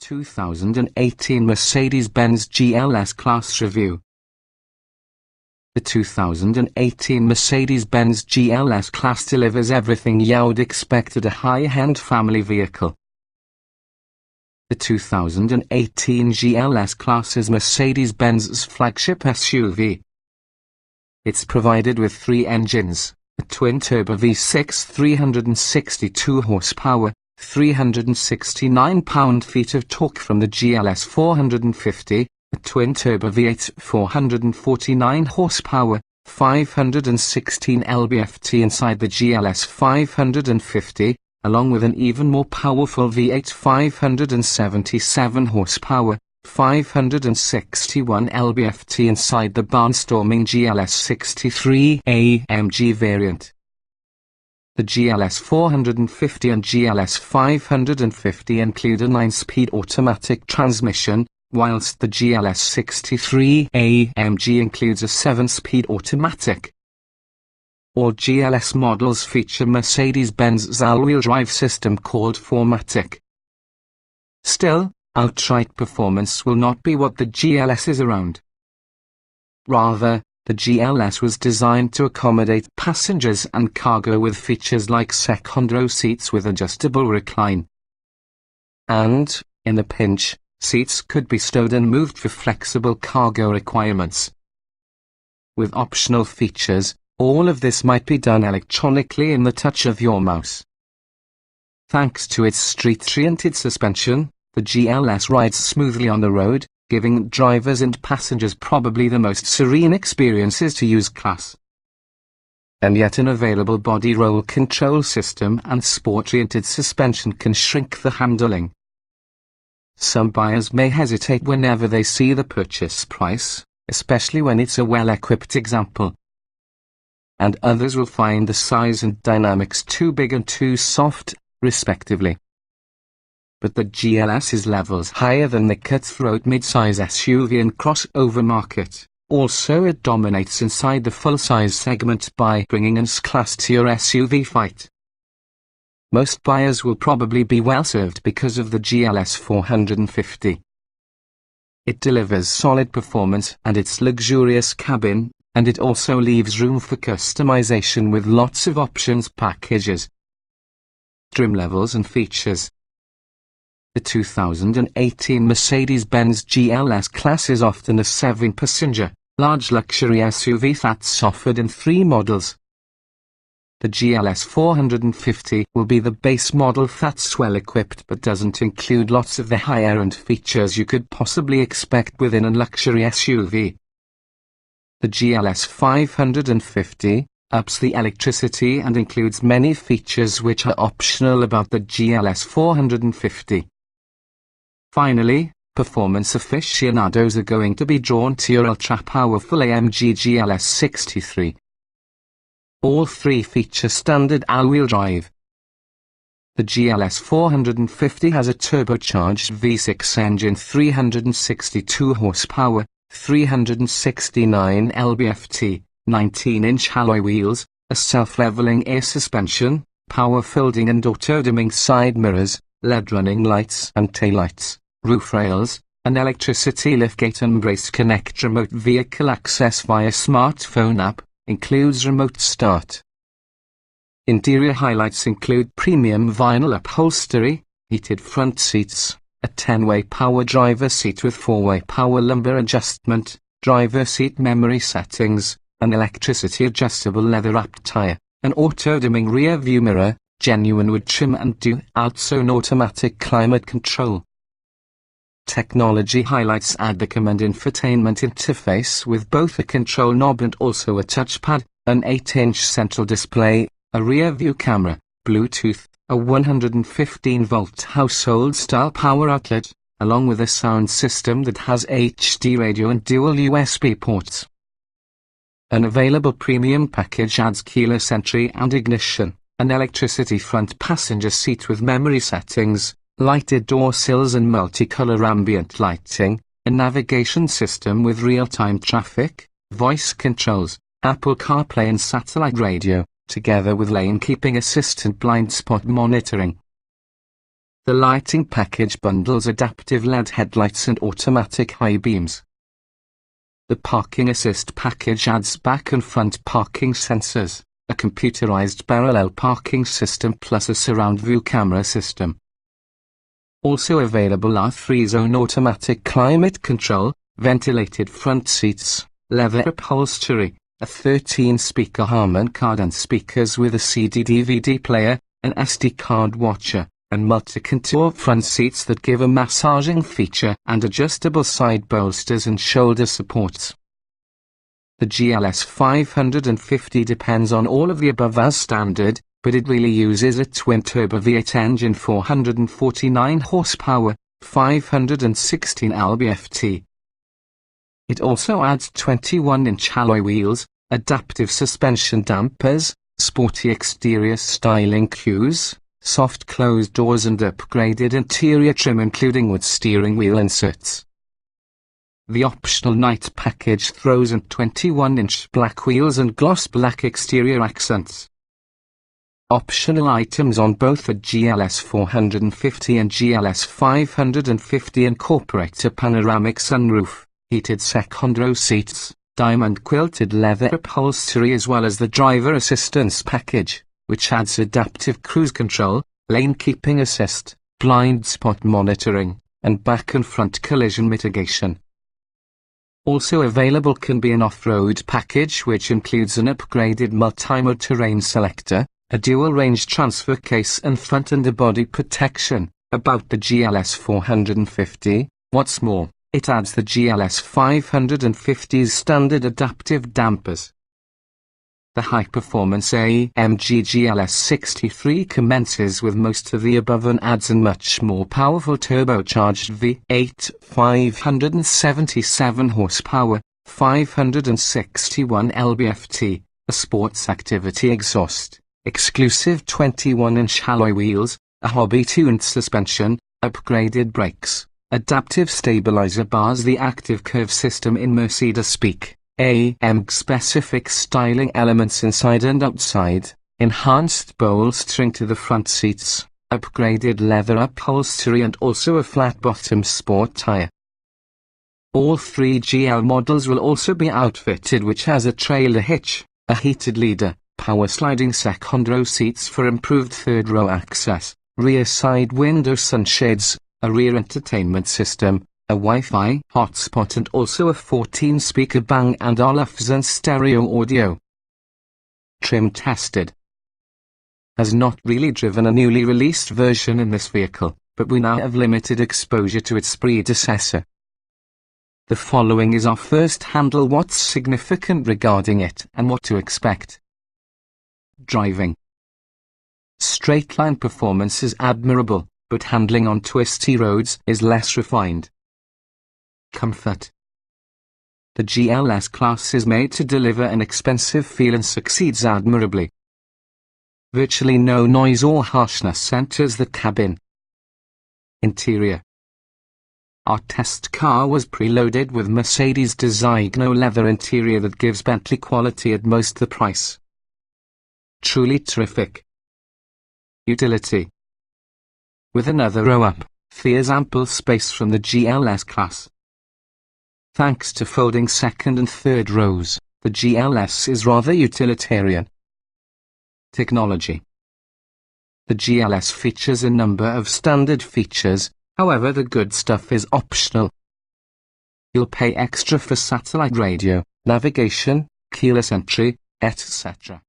2018 Mercedes-Benz GLS-Class Review. The 2018 Mercedes-Benz GLS-Class delivers everything you'd expect at a high-end family vehicle. The 2018 GLS-Class is Mercedes-Benz's flagship SUV. It's provided with 3 engines, a twin-turbo V6 362 horsepower, 369 pound-feet of torque from the GLS 450, a twin-turbo V8 449 horsepower, 516 lb-ft inside the GLS 550, along with an even more powerful V8 577 horsepower, 561 lb-ft inside the barnstorming GL63 AMG variant. The GLS 450 and GLS 550 include a 9-speed automatic transmission, whilst the GL63 AMG includes a 7-speed automatic. All GLS models feature Mercedes-Benz's all-wheel drive system called 4MATIC. Still, outright performance will not be what the GLS is around. Rather, the GLS was designed to accommodate passengers and cargo with features like second-row seats with adjustable recline. And, in a pinch, seats could be stowed and moved for flexible cargo requirements. With optional features, all of this might be done electronically in the touch of your mouse. Thanks to its street-oriented suspension, the GLS rides smoothly on the road, giving drivers and passengers probably the most serene experiences to use class. And yet an available body roll control system and sport-oriented suspension can shrink the handling. Some buyers may hesitate whenever they see the purchase price, especially when it's a well-equipped example. And others will find the size and dynamics too big and too soft, respectively. But the GLS is levels higher than the cutthroat mid-size SUV and crossover market. Also, it dominates inside the full-size segment by bringing an S-Class to your SUV fight. Most buyers will probably be well served because of the GLS 450. It delivers solid performance and its luxurious cabin, and it also leaves room for customization with lots of options packages. Trim levels and features. The 2018 Mercedes-Benz GLS-Class is often a 7-passenger, large luxury SUV that's offered in 3 models. The GLS 450 will be the base model that's well equipped but doesn't include lots of the higher-end features you could possibly expect within a luxury SUV. The GLS 550 ups the electricity and includes many features which are optional about the GLS 450. Finally, performance aficionados are going to be drawn to your ultra-powerful AMG GLS63. All 3 feature standard all-wheel drive. The GLS 450 has a turbocharged V6 engine, 362 horsepower, 369 lb-ft, 19-inch alloy wheels, a self-leveling air suspension, power folding and auto-dimming side mirrors, LED running lights and taillights, roof rails, an electricity liftgate and brace connect, remote vehicle access via smartphone app, includes remote start. Interior highlights include premium vinyl upholstery, heated front seats, a 10-way power driver seat with 4-way power lumbar adjustment, driver seat memory settings, an electricity adjustable leather-wrapped tire, an auto-dimming rear view mirror, genuine wood trim and dual-zone automatic climate control. Technology highlights add the command infotainment interface with both a control knob and also a touchpad, an 8-inch central display, a rear view camera, Bluetooth, a 115-volt household-style power outlet, along with a sound system that has HD radio and dual USB ports. An available premium package adds keyless entry and ignition, an electricity front passenger seat with memory settings, lighted door sills and multicolor ambient lighting, a navigation system with real-time traffic, voice controls, Apple CarPlay and satellite radio, together with lane-keeping assistant blind spot monitoring. The lighting package bundles adaptive LED headlights and automatic high beams. The parking assist package adds back and front parking sensors, a computerized parallel parking system plus a surround view camera system. Also available are 3-zone automatic climate control, ventilated front seats, leather upholstery, a 13-speaker Harman Kardon speakers with a CD-DVD player, an SD card watcher, and multi-contour front seats that give a massaging feature and adjustable side bolsters and shoulder supports. The GLS 550 depends on all of the above as standard, but it really uses a twin-turbo V8 engine, 449 horsepower, 516 lb-ft. It also adds 21-inch alloy wheels, adaptive suspension dampers, sporty exterior styling cues, soft closed doors and upgraded interior trim including wood steering wheel inserts. The optional night package throws in 21-inch black wheels and gloss black exterior accents. Optional items on both the GLS 450 and GLS 550 incorporate a panoramic sunroof, heated second-row seats, diamond quilted leather upholstery as well as the driver assistance package, which adds adaptive cruise control, lane keeping assist, blind spot monitoring, and back and front collision mitigation. Also available can be an off-road package which includes an upgraded multi-mode terrain selector, a dual-range transfer case and front underbody protection. About the GLS 450, what's more, it adds the GLS 550's standard adaptive dampers. The high-performance AMG GLS63 commences with most of the above and adds a much more powerful turbocharged V8 577 horsepower, 561 lb-ft, a sports activity exhaust, exclusive 21-inch alloy wheels, a hobby-tuned suspension, upgraded brakes, adaptive stabilizer bars, the active curve system in Mercedes speak, AMG-specific styling elements inside and outside, enhanced bolstering to the front seats, upgraded leather upholstery and also a flat-bottom sport tire. All 3 GL models will also be outfitted which has a trailer hitch, a heated leader, power sliding second-row seats for improved third-row access, rear side window sunshades, a rear entertainment system, a Wi-Fi hotspot and also a 14-speaker Bang & Olufsen stereo audio. Trim tested. Has not really driven a newly released version in this vehicle, but we now have limited exposure to its predecessor. The following is our first handle what's significant regarding it and what to expect. Driving. Straight-line performance is admirable, but handling on twisty roads is less refined. Comfort. The GLS-Class is made to deliver an expensive feel and succeeds admirably. Virtually no noise or harshness enters the cabin. Interior. Our test car was preloaded with Mercedes Designo leather interior that gives Bentley quality at most the price. Truly terrific. Utility. With another row up, there's ample space from the GLS-Class. Thanks to folding second and third rows, the GLS is rather utilitarian. Technology. The GLS features a number of standard features, however the good stuff is optional. You'll pay extra for satellite radio, navigation, keyless entry, etc.